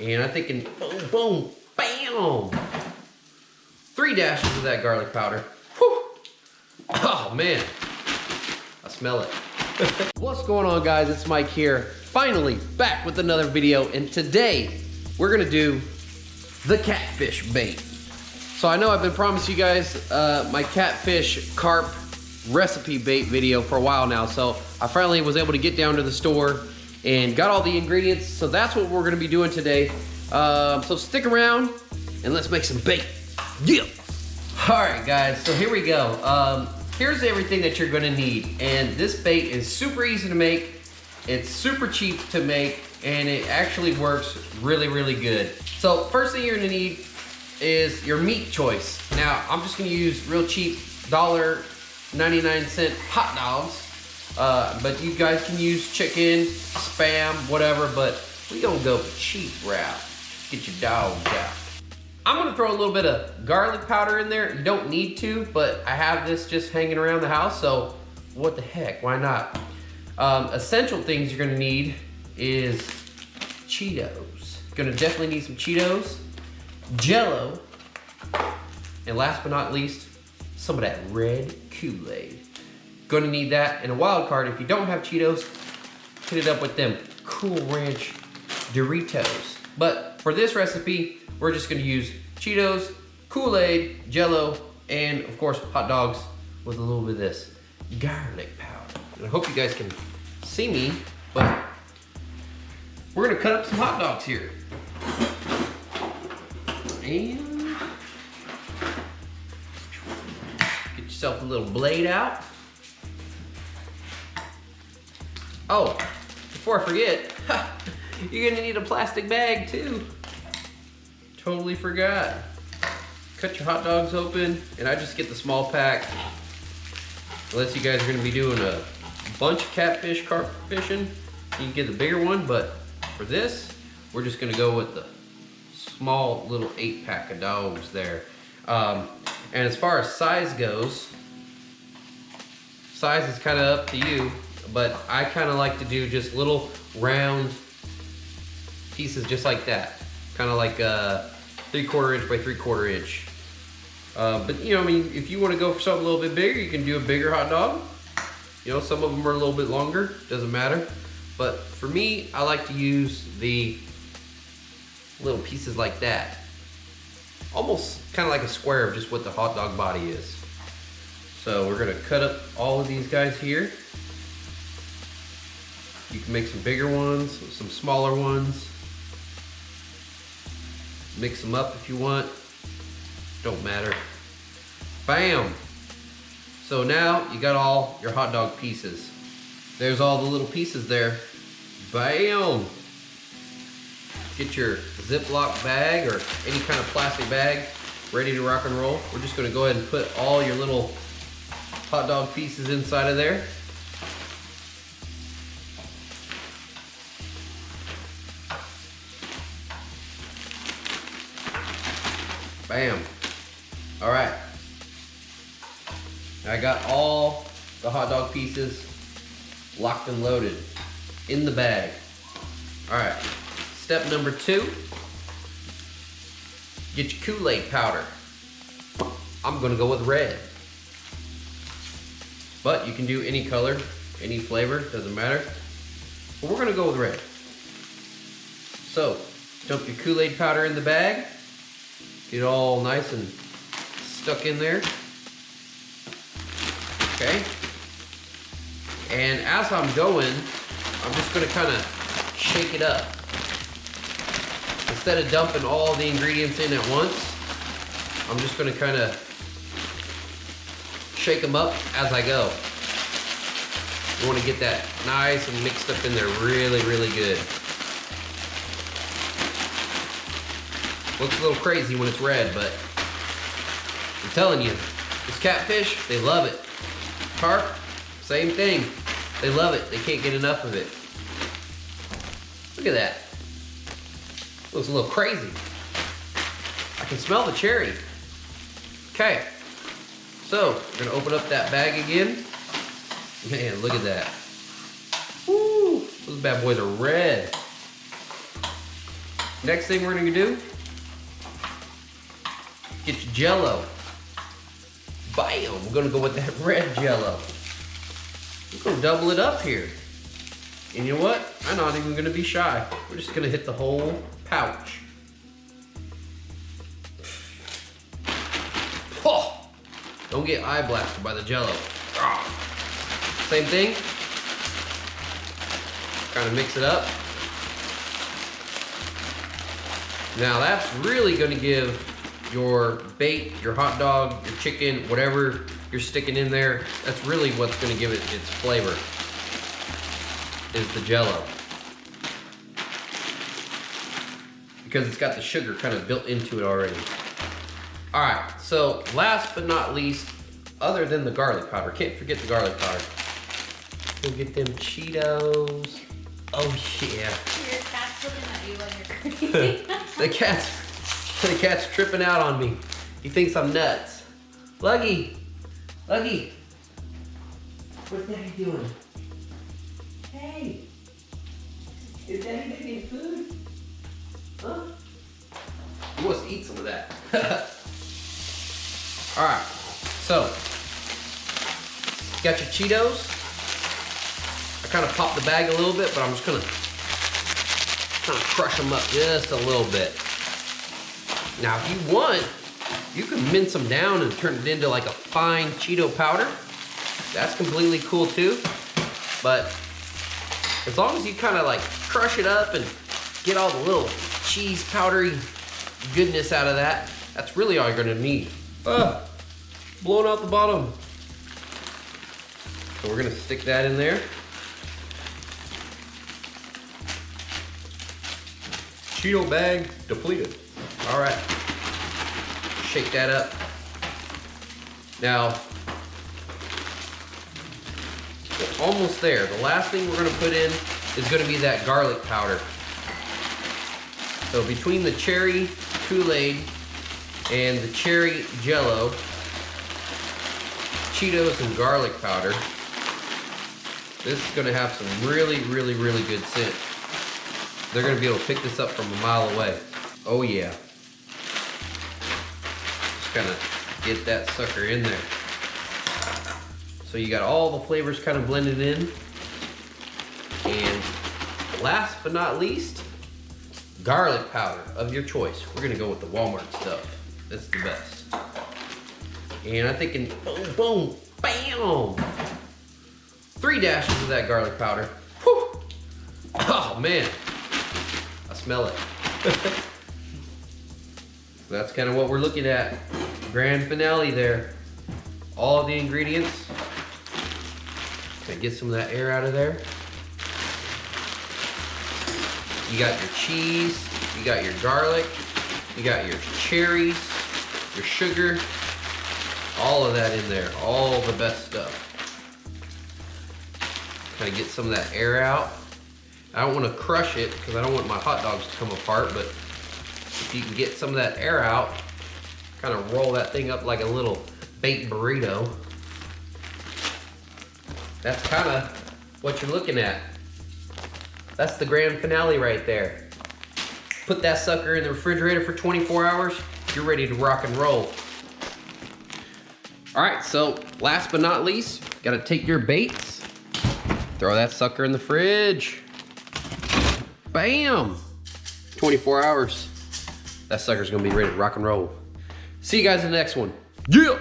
And I'm thinking, boom, boom, bam. 3 dashes of that garlic powder. Whew. Oh man, I smell it. What's going on, guys? It's Mike here. Finally back with another video, and today we're gonna do the catfish bait. So I know I've been promising you guys my catfish carp recipe bait video for a while now, so I finally was able to get down to the store and got all the ingredients, so that's what we're gonna be doing today. So stick around and let's make some bait. Yeah! Alright guys, so here we go. Here's everything that you're gonna need, and this bait is super easy to make, it's super cheap to make, and it actually works really, really good. So first thing you're gonna need is your meat choice. Now, I'm just gonna use real cheap $1.99 hot dogs. But you guys can use chicken, Spam, whatever, but we gonna go the cheap route. Get your dogs out. I'm gonna throw a little bit of garlic powder in there. You don't need to, but I have this just hanging around the house, so what the heck, why not? Essential things you're gonna need is Cheetos. Gonna definitely need some Cheetos, Jello, and last but not least, some of that red Kool-aid. Gonna need that, and a wild card, if you don't have Cheetos, hit it up with them Cool Ranch Doritos. But for this recipe, we're just gonna use Cheetos, Kool-Aid, Jello, and of course, hot dogs with a little bit of this garlic powder. And I hope you guys can see me, but we're gonna cut up some hot dogs here. And get yourself a little blade out. Oh, before I forget, you're gonna need a plastic bag too. Totally forgot. Cut your hot dogs open, and I just get the small pack. Unless you guys are gonna be doing a bunch of catfish, carp fishing, you can get the bigger one, but for this, we're just gonna go with the small little 8-pack of dogs there. And as far as size goes, size is kind of up to you, but I kind of like to do just little round pieces just like that. Kind of like 3/4 inch by 3/4 inch. But you know, I mean, if you want to go for something a little bit bigger, you can do a bigger hot dog. You know, some of them are a little bit longer, doesn't matter. But for me, I like to use the little pieces like that. Almost kind of like a square of just what the hot dog body is. So we're gonna cut up all of these guys here. You can make some bigger ones, some smaller ones. Mix them up if you want. Don't matter. Bam! So now you got all your hot dog pieces. There's all the little pieces there. Bam! Get your Ziploc bag or any kind of plastic bag ready to rock and roll. We're just gonna go ahead and put all your little hot dog pieces inside of there. Bam. All right. I got all the hot dog pieces locked and loaded in the bag. All right. Step number 2, get your Kool-Aid powder. I'm gonna go with red. But you can do any color, any flavor, doesn't matter. But we're gonna go with red. So, dump your Kool-Aid powder in the bag. Get it all nice and stuck in there. Okay. And as I'm going, I'm just gonna kind of shake it up. Instead of dumping all the ingredients in at once, I'm just gonna kind of shake them up as I go. You wanna get that nice and mixed up in there really, really good. Looks a little crazy when it's red, but I'm telling you, this catfish, they love it. Carp, same thing. They love it. They can't get enough of it. Look at that. Looks a little crazy. I can smell the cherry. Okay, so we're gonna open up that bag again. Man, look at that. Woo, those bad boys are red. Next thing we're gonna do, get your Jello. Bam, we're gonna go with that red Jello. We're gonna double it up here. And you know what? I'm not even gonna be shy. We're just gonna hit the whole pouch. Oh, don't get eye blasted by the Jello. Ah. Same thing. Kind of mix it up. Now that's really gonna give your bait, your hot dog, your chicken, whatever you're sticking in there, that's really what's gonna give it its flavor, is the Jello. Because it's got the sugar kind of built into it already. All right, so last but not least, other than the garlic powder, can't forget the garlic powder. We'll get them Cheetos. Oh yeah. Your cat's looking at you like you're crazy. The cat's tripping out on me. He thinks I'm nuts. Luggy, Luggy. What's Daddy doing? Hey, is Daddy making food? Huh? He wants to eat some of that. All right, so got your Cheetos. I kind of popped the bag a little bit, but I'm just gonna kind of crush them up just a little bit. Now, if you want, you can mince them down and turn it into like a fine Cheeto powder. That's completely cool too. But as long as you kind of like crush it up and get all the little cheese powdery goodness out of that, that's really all you're gonna need. Blowing out the bottom. So we're gonna stick that in there. Cheeto bag depleted. All right, shake that up. Now, we're almost there. The last thing we're gonna put in is gonna be that garlic powder. So between the cherry Kool-aid and the cherry Jello, Cheetos and garlic powder, this is gonna have some really, really, really good scent. They're gonna be able to pick this up from a mile away. Oh yeah. Just kind of get that sucker in there. So you got all the flavors kind of blended in. And last but not least, garlic powder of your choice. We're gonna go with the Walmart stuff. That's the best. And I'm thinking, boom, boom, bam! 3 dashes of that garlic powder. Whew. Oh man, I smell it. So that's kind of what we're looking at. Grand finale there. All of the ingredients. Okay, get some of that air out of there. You got your cheese, you got your garlic, you got your cherries, your sugar, all of that in there, all the best stuff. Kind of get some of that air out. I don't want to crush it because I don't want my hot dogs to come apart, but if you can get some of that air out, kind of roll that thing up like a little baked burrito. That's kind of what you're looking at. That's the grand finale right there. Put that sucker in the refrigerator for 24 hours, you're ready to rock and roll. All right, so last but not least, gotta take your baits, throw that sucker in the fridge. Bam! 24 hours. That sucker's gonna be ready to rock and roll. See you guys in the next one. Yeah!